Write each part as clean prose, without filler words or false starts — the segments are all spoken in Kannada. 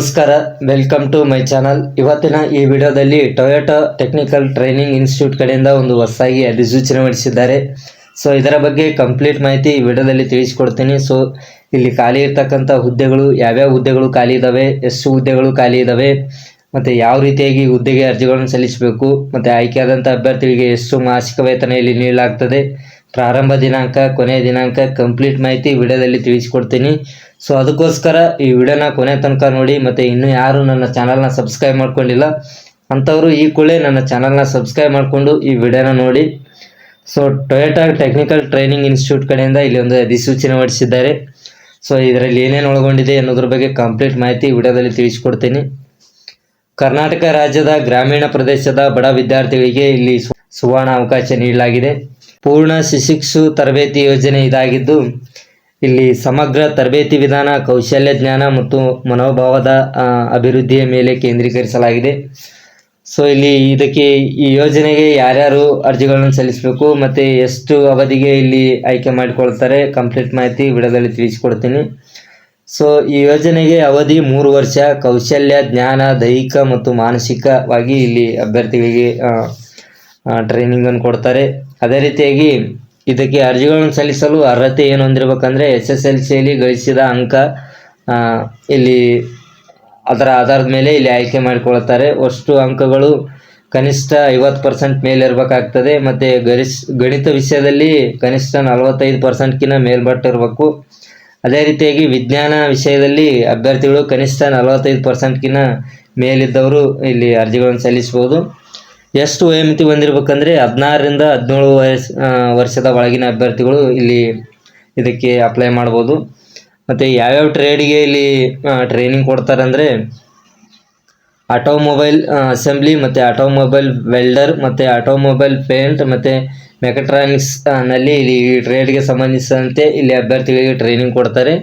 ನಮಸ್ಕಾರ, ವೆಲ್ಕಮ್ ಟು ಮೈ ಚಾನಲ್. ಇವತ್ತಿನ ಈ ವಿಡಿಯೋದಲ್ಲಿ ಟೊಯೋಟಾ ಟೆಕ್ನಿಕಲ್ ಟ್ರೈನಿಂಗ್ ಇನ್ಸ್ಟಿಟ್ಯೂಟ್ ಕಡೆಯಿಂದ ಒಂದು ಹೊಸದಾಗಿ ಅಧಿಸೂಚನೆ ಹೊರಡಿಸಿದ್ದಾರೆ. ಸೊ ಇದರ ಬಗ್ಗೆ ಕಂಪ್ಲೀಟ್ ಮಾಹಿತಿ ಈ ವಿಡಿಯೋದಲ್ಲಿ ತಿಳಿಸ್ಕೊಡ್ತೀನಿ. ಸೊ ಇಲ್ಲಿ ಖಾಲಿ ಇರ್ತಕ್ಕಂಥ ಹುದ್ದೆಗಳು, ಯಾವ್ಯಾವ ಹುದ್ದೆಗಳು ಖಾಲಿ ಇದ್ದಾವೆ, ಎಷ್ಟು ಹುದ್ದೆಗಳು ಖಾಲಿ ಇದ್ದಾವೆ, ಮತ್ತು ಯಾವ ರೀತಿಯಾಗಿ ಹುದ್ದೆಗೆ ಅರ್ಜಿಗಳನ್ನು ಸಲ್ಲಿಸಬೇಕು, ಮತ್ತು ಆಯ್ಕೆಯಾದಂಥ ಅಭ್ಯರ್ಥಿಗಳಿಗೆ ಎಷ್ಟು ಮಾಸಿಕ ವೇತನ ಇಲ್ಲಿ ನೀಡಲಾಗ್ತದೆ, ಪ್ರಾರಂಭ ದಿನಾಂಕ, ಕೊನೆಯ ದಿನಾಂಕ, ಕಂಪ್ಲೀಟ್ ಮಾಹಿತಿ ವಿಡಿಯೋದಲ್ಲಿ ತಿಳಿಸ್ಕೊಡ್ತೀನಿ. ಸೊ ಅದಕ್ಕೋಸ್ಕರ ಈ ವಿಡಿಯೋನ ಕೊನೆ ತನಕ ನೋಡಿ. ಮತ್ತು ಇನ್ನೂ ಯಾರು ನನ್ನ ಚಾನಲ್ನ ಸಬ್ಸ್ಕ್ರೈಬ್ ಮಾಡ್ಕೊಂಡಿಲ್ಲ ಅಂಥವರು ಈ ಕೂಡಲೇ ನನ್ನ ಚಾನಲ್ನ ಸಬ್ಸ್ಕ್ರೈಬ್ ಮಾಡಿಕೊಂಡು ಈ ವಿಡಿಯೋನ ನೋಡಿ. So Toyota technical training institute ಕಡೆಯಿಂದ ಇಲ್ಲಿ ಒಂದು ಅಧಿಸೂಚನೆ ಹೊರಡಿಸಿದ್ದಾರೆ. ಸೊ ಇದರಲ್ಲಿ ಏನೇನು ಒಳಗೊಂಡಿದೆ ಅನ್ನೋದ್ರ ಬಗ್ಗೆ ಕಂಪ್ಲೀಟ್ ಮಾಹಿತಿ ವಿಡಿಯೋದಲ್ಲಿ ತಿಳಿಸ್ಕೊಡ್ತೀನಿ. ಕರ್ನಾಟಕ ರಾಜ್ಯದ ಗ್ರಾಮೀಣ ಪ್ರದೇಶದ ಬಡ ವಿದ್ಯಾರ್ಥಿಗಳಿಗೆ ಇಲ್ಲಿ ಸುವರ್ಣ ಅವಕಾಶ ನೀಡಲಾಗಿದೆ. ಪೂರ್ಣ ಶಿಶಿಕ್ಷು ತರಬೇತಿ ಯೋಜನೆ ಇದಾಗಿದ್ದು, ಇಲ್ಲಿ ಸಮಗ್ರ ತರಬೇತಿ ವಿಧಾನ, ಕೌಶಲ್ಯ ಜ್ಞಾನ ಮತ್ತು ಮನೋಭಾವದ ಅಭಿವೃದ್ಧಿಯ ಮೇಲೆ ಕೇಂದ್ರೀಕರಿಸಲಾಗಿದೆ. ಸೊ ಇಲ್ಲಿ ಈ ಯೋಜನೆಗೆ ಯಾರ್ಯಾರು ಅರ್ಜಿಗಳನ್ನು ಸಲ್ಲಿಸಬೇಕು ಮತ್ತು ಎಷ್ಟು ಅವಧಿಗೆ ಇಲ್ಲಿ ಆಯ್ಕೆ ಮಾಡಿಕೊಳ್ತಾರೆ, ಕಂಪ್ಲೀಟ್ ಮಾಹಿತಿ ವಿಡಿಯೋದಲ್ಲಿ ತಿಳಿಸ್ಕೊಡ್ತೀನಿ. ಸೊ ಈ ಯೋಜನೆಗೆ ಅವಧಿ 3 ವರ್ಷ. ಕೌಶಲ್ಯ ಜ್ಞಾನ, ದೈಹಿಕ ಮತ್ತು ಮಾನಸಿಕವಾಗಿ ಇಲ್ಲಿ ಅಭ್ಯರ್ಥಿಗಳಿಗೆ ಟ್ರೈನಿಂಗನ್ನು ಕೊಡ್ತಾರೆ. ಅದೇ ರೀತಿಯಾಗಿ ಇದಕ್ಕೆ ಅರ್ಜಿಗಳನ್ನು ಸಲ್ಲಿಸಲು ಅರ್ಹತೆ ಏನು ಹೊಂದಿರಬೇಕಂದ್ರೆ SSLCಯಲ್ಲಿ ಗಳಿಸಿದ ಅಂಕ ಇಲ್ಲಿ ಅದರ ಆಧಾರದ ಮೇಲೆ ಇಲ್ಲಿ ಆಯ್ಕೆ ಮಾಡಿಕೊಳ್ತಾರೆ. ಅಷ್ಟು ಅಂಕಗಳು ಕನಿಷ್ಠ 50% ಮೇಲೆ ಇರಬೇಕಾಗ್ತದೆ. ಮತ್ತು ಗಣಿತ ವಿಷಯದಲ್ಲಿ ಕನಿಷ್ಠ 45%ಕಿಂತ ಮೇಲ್ಪಟ್ಟು ಇರಬೇಕು. ಅದೇ ರೀತಿಯಾಗಿ ವಿಜ್ಞಾನ ವಿಷಯದಲ್ಲಿ ಅಭ್ಯರ್ಥಿಗಳು ಕನಿಷ್ಠ 45%ಕಿಂತ ಮೇಲಿದ್ದವರು ಇಲ್ಲಿ ಅರ್ಜಿಗಳನ್ನು ಸಲ್ಲಿಸ್ಬೋದು. ಎಷ್ಟು ವಯೋಮಿತಿ ಹೊಂದಿರಬೇಕಂದ್ರೆ 16 ರಿಂದ 17 ವರ್ಷದ ಒಳಗಿನ ಅಭ್ಯರ್ಥಿಗಳು ಇಲ್ಲಿ ಇದಕ್ಕೆ ಅಪ್ಲೈ ಮಾಡ್ಬೋದು. ಮತ್ತು ಯಾವ್ಯಾವ ಟ್ರೇಡ್ಗೆ ಇಲ್ಲಿ ಟ್ರೈನಿಂಗ್ ಕೊಡ್ತಾರೆ ಅಂದರೆ ಆಟೋಮೊಬೈಲ್ ಅಸೆಂಬ್ಲಿ ಮತ್ತು ಆಟೋಮೊಬೈಲ್ ವೆಲ್ಡರ್ ಮತ್ತು ಆಟೋಮೊಬೈಲ್ ಪೇಂಟ್ ಮತ್ತು ಮೆಕ್ಯಾಟ್ರಾನಿಕ್ಸ್ ನಲ್ಲಿ ಇಲ್ಲಿ ಈ ಟ್ರೇಡ್ಗೆ ಸಂಬಂಧಿಸಿದಂತೆ ಇಲ್ಲಿ ಅಭ್ಯರ್ಥಿಗಳಿಗೆ ಟ್ರೈನಿಂಗ್ ಕೊಡ್ತಾರೆ.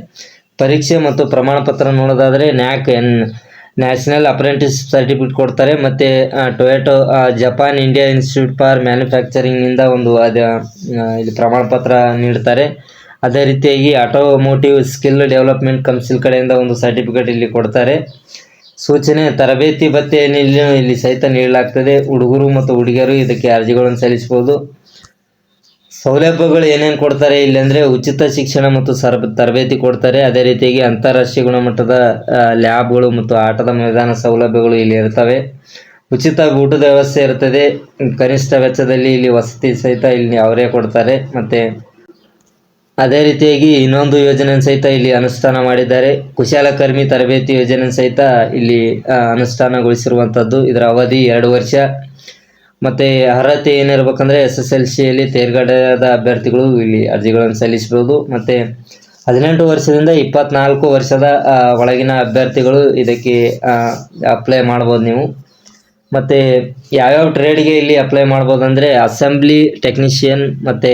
ಪರೀಕ್ಷೆ ಮತ್ತು ಪ್ರಮಾಣ ಪತ್ರ ನೋಡೋದಾದರೆ ನ್ಯಾಷನಲ್ ಅಪ್ರೆಂಟಿಸ್ ಸರ್ಟಿಫಿಕೇಟ್ ಕೊಡ್ತಾರೆ. ಮತ್ತು Toyota Japan India institute for ಮ್ಯಾನುಫ್ಯಾಕ್ಚರಿಂಗಿಂದ ಒಂದು ಇಲ್ಲಿ ಪ್ರಮಾಣ ಪತ್ರ ನೀಡ್ತಾರೆ. ಅದೇ ರೀತಿಯಾಗಿ ಆಟೋಮೋಟಿವ್ ಸ್ಕಿಲ್ ಡೆವಲಪ್ಮೆಂಟ್ ಕೌನ್ಸಿಲ್ ಕಡೆಯಿಂದ ಒಂದು ಸರ್ಟಿಫಿಕೇಟ್ ಇಲ್ಲಿ ಕೊಡ್ತಾರೆ. ಸೂಚನೆ: ತರಬೇತಿ ಭತ್ಯೆಯನ್ನು ಇಲ್ಲಿ ಸಹಿತ ನೀಡಲಾಗ್ತದೆ. ಹುಡುಗರು ಮತ್ತು ಹುಡುಗಿಯರು ಇದಕ್ಕೆ ಅರ್ಜಿಗಳನ್ನು ಸಲ್ಲಿಸಬಹುದು. ಸೌಲಭ್ಯಗಳು ಏನೇನು ಕೊಡ್ತಾರೆ ಇಲ್ಲಿ ಅಂದರೆ ಉಚಿತ ಶಿಕ್ಷಣ ಮತ್ತು ತರಬೇತಿ ಕೊಡ್ತಾರೆ. ಅದೇ ರೀತಿಯಾಗಿ ಅಂತಾರಾಷ್ಟ್ರೀಯ ಗುಣಮಟ್ಟದ ಲ್ಯಾಬ್ಗಳು ಮತ್ತು ಆಟದ ಮೈದಾನ ಸೌಲಭ್ಯಗಳು ಇಲ್ಲಿ ಇರ್ತವೆ. ಉಚಿತ ಊಟದ ವ್ಯವಸ್ಥೆ ಇರ್ತದೆ. ಕನಿಷ್ಠ ವೆಚ್ಚದಲ್ಲಿ ಇಲ್ಲಿ ವಸತಿ ಸಹಿತ ಇಲ್ಲಿ ಅವರೇ ಕೊಡ್ತಾರೆ. ಮತ್ತು ಅದೇ ರೀತಿಯಾಗಿ ಇನ್ನೊಂದು ಯೋಜನೆ ಸಹಿತ ಇಲ್ಲಿ ಅನುಷ್ಠಾನ ಮಾಡಿದ್ದಾರೆ. ಕುಶಲಕರ್ಮಿ ತರಬೇತಿ ಯೋಜನೆ ಸಹಿತ ಇಲ್ಲಿ ಅನುಷ್ಠಾನಗೊಳಿಸಿರುವಂಥದ್ದು. ಇದರ ಅವಧಿ 2 ವರ್ಷ. ಮತ್ತು ಅರ್ಹತೆ ಏನಿರ್ಬೇಕಂದ್ರೆ SSLCಯಲ್ಲಿ ತೇರ್ಗಡೆಯಾದ ಅಭ್ಯರ್ಥಿಗಳು ಇಲ್ಲಿ ಅರ್ಜಿಗಳನ್ನು ಸಲ್ಲಿಸಬಹುದು. ಮತ್ತು 18 ವರ್ಷದಿಂದ 24 ವರ್ಷದ ಒಳಗಿನ ಅಭ್ಯರ್ಥಿಗಳು ಇದಕ್ಕೆ ಅಪ್ಲೈ ಮಾಡ್ಬೋದು ನೀವು. ಮತ್ತು ಯಾವ್ಯಾವ ಟ್ರೇಡ್ಗೆ ಇಲ್ಲಿ ಅಪ್ಲೈ ಮಾಡ್ಬೋದು ಅಂದರೆ ಅಸೆಂಬ್ಲಿ ಟೆಕ್ನಿಷಿಯನ್ ಮತ್ತು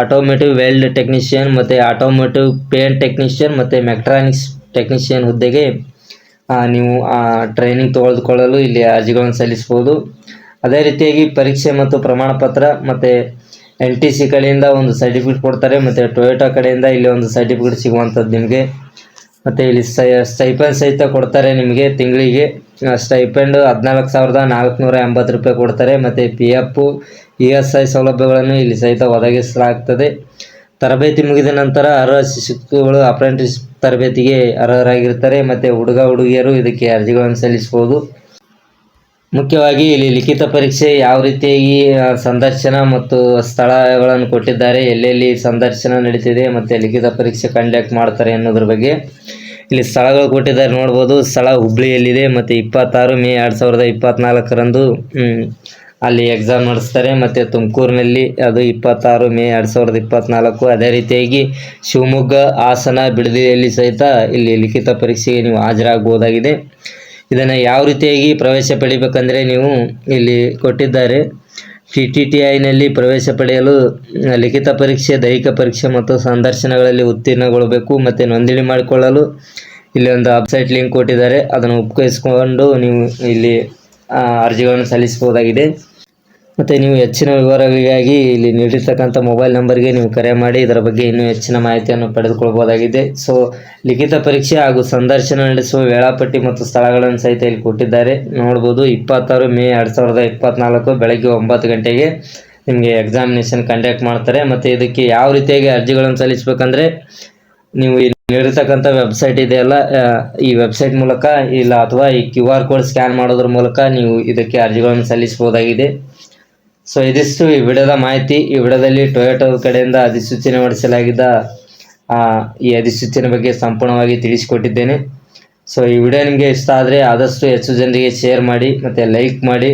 ಆಟೋಮೋಟಿವ್ ವೆಲ್ಡ್ ಟೆಕ್ನಿಷಿಯನ್ ಮತ್ತು ಆಟೋಮೋಟಿವ್ ಪೇಂಟ್ ಟೆಕ್ನಿಷಿಯನ್ ಮತ್ತು ಮೆಕ್ಯಾಟ್ರಾನಿಕ್ಸ್ ಟೆಕ್ನಿಷಿಯನ್ ಹುದ್ದೆಗೆ ನೀವು ಟ್ರೈನಿಂಗ್ ತೆಗೆದುಕೊಳ್ಳಲು ಇಲ್ಲಿ ಅರ್ಜಿಗಳನ್ನು ಸಲ್ಲಿಸ್ಬೋದು. ಅದೇ ರೀತಿಯಾಗಿ ಪರೀಕ್ಷೆ ಮತ್ತು ಪ್ರಮಾಣ ಪತ್ರ ಮತ್ತು NTC ಕಡೆಯಿಂದ ಒಂದು ಸರ್ಟಿಫಿಕೇಟ್ ಕೊಡ್ತಾರೆ. ಮತ್ತು ಟೊಯೋಟಾ ಕಡೆಯಿಂದ ಇಲ್ಲಿ ಒಂದು ಸರ್ಟಿಫಿಕೇಟ್ ಸಿಗುವಂಥದ್ದು ನಿಮಗೆ. ಮತ್ತು ಇಲ್ಲಿ ಸ್ಟೈಪೆಂಡ್ ಸಹಿತ ಕೊಡ್ತಾರೆ ನಿಮಗೆ. ತಿಂಗಳಿಗೆ ಸ್ಟೈಪೆಂಡ್ 14,480 ರೂಪಾಯಿ ಕೊಡ್ತಾರೆ. ಮತ್ತು PF ESI ಸೌಲಭ್ಯಗಳನ್ನು ಇಲ್ಲಿ ಸಹಿತ ಒದಗಿಸಲಾಗ್ತದೆ. ತರಬೇತಿ ಮುಗಿದ ನಂತರ ಅರ್ಹ ಶಿಕ್ಷಕರು ಅಪ್ರೆಂಟಿಸ್ ತರಬೇತಿಗೆ ಅರ್ಹರಾಗಿರ್ತಾರೆ. ಮತ್ತು ಹುಡುಗಿಯರು ಇದಕ್ಕೆ ಅರ್ಜಿಗಳನ್ನು ಸಲ್ಲಿಸ್ಬೋದು. ಮುಖ್ಯವಾಗಿ ಇಲ್ಲಿ ಲಿಖಿತ ಪರೀಕ್ಷೆ ಯಾವ ರೀತಿಯಾಗಿ ಸಂದರ್ಶನ ಮತ್ತು ಸ್ಥಳಗಳನ್ನು ಕೊಟ್ಟಿದ್ದಾರೆ, ಎಲ್ಲೆಲ್ಲಿ ಸಂದರ್ಶನ ನಡೀತಿದೆ ಮತ್ತು ಲಿಖಿತ ಪರೀಕ್ಷೆ ಕಂಡಕ್ಟ್ ಮಾಡ್ತಾರೆ ಅನ್ನೋದ್ರ ಬಗ್ಗೆ ಇಲ್ಲಿ ಸ್ಥಳಗಳು ಕೊಟ್ಟಿದ್ದಾರೆ ನೋಡ್ಬೋದು. ಸ್ಥಳ ಹುಬ್ಳಿಯಲ್ಲಿದೆ. ಮತ್ತು 26 ಮೇ 2024ರಂದು ಅಲ್ಲಿ ಎಕ್ಸಾಮ್ ನಡೆಸ್ತಾರೆ. ಮತ್ತು ತುಮಕೂರಿನಲ್ಲಿ ಅದು 26 ಮೇ 2024. ಅದೇ ರೀತಿಯಾಗಿ ಶಿವಮೊಗ್ಗ, ಹಾಸನ, ಬಿಡದಿಯಲ್ಲಿ ಸಹಿತ ಇಲ್ಲಿ ಲಿಖಿತ ಪರೀಕ್ಷೆಗೆ ನೀವು ಹಾಜರಾಗಬಹುದಾಗಿದೆ. ಇದನ್ನು ಯಾವ ರೀತಿಯಾಗಿ ಪ್ರವೇಶ ಪಡಿಬೇಕಂದ್ರೆ ನೀವು ಇಲ್ಲಿ ಕೊಟ್ಟಿದ್ದಾರೆ TTTIನಲ್ಲಿ ಪ್ರವೇಶ ಪಡೆಯಲು ಲಿಖಿತ ಪರೀಕ್ಷೆ, ದೈಹಿಕ ಪರೀಕ್ಷೆ ಮತ್ತು ಸಂದರ್ಶನಗಳಲ್ಲಿ ಉತ್ತೀರ್ಣಗೊಳ್ಳಬೇಕು. ಮತ್ತು ನೋಂದಣಿ ಮಾಡಿಕೊಳ್ಳಲು ಇಲ್ಲಿ ಒಂದು ವೆಬ್ಸೈಟ್ ಲಿಂಕ್ ಕೊಟ್ಟಿದ್ದಾರೆ. ಅದನ್ನು ಉಪಯೋಗಿಸಿಕೊಂಡು ನೀವು ಇಲ್ಲಿ ಅರ್ಜಿಗಳನ್ನು ಸಲ್ಲಿಸಬಹುದಾಗಿದೆ. ಮತ್ತು ನೀವು ಹೆಚ್ಚಿನ ವಿವರಗಳಿಗಾಗಿ ಇಲ್ಲಿ ನೀಡಿರ್ತಕ್ಕಂಥ ಮೊಬೈಲ್ ನಂಬರ್ಗೆ ನೀವು ಕರೆ ಮಾಡಿ ಇದರ ಬಗ್ಗೆ ಇನ್ನೂ ಹೆಚ್ಚಿನ ಮಾಹಿತಿಯನ್ನು ಪಡೆದುಕೊಳ್ಬೋದಾಗಿದೆ. ಸೊ ಲಿಖಿತ ಪರೀಕ್ಷೆ ಹಾಗೂ ಸಂದರ್ಶನ ನಡೆಸುವ ವೇಳಾಪಟ್ಟಿ ಮತ್ತು ಸ್ಥಳಗಳನ್ನು ಸಹಿತ ಇಲ್ಲಿ ಕೊಟ್ಟಿದ್ದಾರೆ. ನೋಡ್ಬೋದು 26 ಮೇ 2024 ಬೆಳಗ್ಗೆ 9 ಗಂಟೆಗೆ ನಿಮಗೆ ಎಕ್ಸಾಮಿನೇಷನ್ ಕಂಡಕ್ಟ್ ಮಾಡ್ತಾರೆ. ಮತ್ತು ಇದಕ್ಕೆ ಯಾವ ರೀತಿಯಾಗಿ ಅರ್ಜಿಗಳನ್ನು ಸಲ್ಲಿಸಬೇಕಂದ್ರೆ ನೀವು ಇಲ್ಲಿ ನೀಡಿರ್ತಕ್ಕಂಥ ವೆಬ್ಸೈಟ್ ಇದೆಯಲ್ಲ, ಈ ವೆಬ್ಸೈಟ್ ಮೂಲಕ ಇಲ್ಲ ಅಥವಾ ಈ QR ಕೋಡ್ ಸ್ಕ್ಯಾನ್ ಮಾಡೋದ್ರ ಮೂಲಕ ನೀವು ಇದಕ್ಕೆ ಅರ್ಜಿಗಳನ್ನು ಸಲ್ಲಿಸಬಹುದಾಗಿದೆ. ಸೊ ಇದಿಷ್ಟು ಈ ವಿಡಿಯೋದ ಮಾಹಿತಿ. ಈ ವಿಡಿಯೋದಲ್ಲಿ ಟೊಯೋಟಾ ಕಡೆಯಿಂದ ಅಧಿಸೂಚನೆ ಹೊರಡಿಸಲಾಗಿದ್ದ ಈ ಅಧಿಸೂಚನೆ ಬಗ್ಗೆ ಸಂಪೂರ್ಣವಾಗಿ ತಿಳಿಸಿಕೊಟ್ಟಿದ್ದೇನೆ. ಸೊ ಈ ವಿಡಿಯೋ ನಿಮಗೆ ಇಷ್ಟ ಆದರೆ ಆದಷ್ಟು ಹೆಚ್ಚು ಜನರಿಗೆ ಶೇರ್ ಮಾಡಿ ಮತ್ತು ಲೈಕ್ ಮಾಡಿ.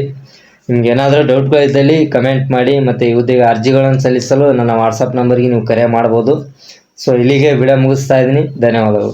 ನಿಮ್ಗೆ ಏನಾದರೂ ಡೌಟ್ಗಳಿದ್ದಲ್ಲಿ ಕಮೆಂಟ್ ಮಾಡಿ. ಮತ್ತು ಹುದ್ದೆಗೆ ಅರ್ಜಿಗಳನ್ನು ಸಲ್ಲಿಸಲು ನನ್ನ ವಾಟ್ಸಪ್ ನಂಬರ್ಗೆ ನೀವು ಕರೆ ಮಾಡ್ಬೋದು. ಸೊ ಇಲ್ಲಿಗೆ ವಿಡಿಯೋ ಮುಗಿಸ್ತಾ ಇದ್ದೀನಿ. ಧನ್ಯವಾದಗಳು.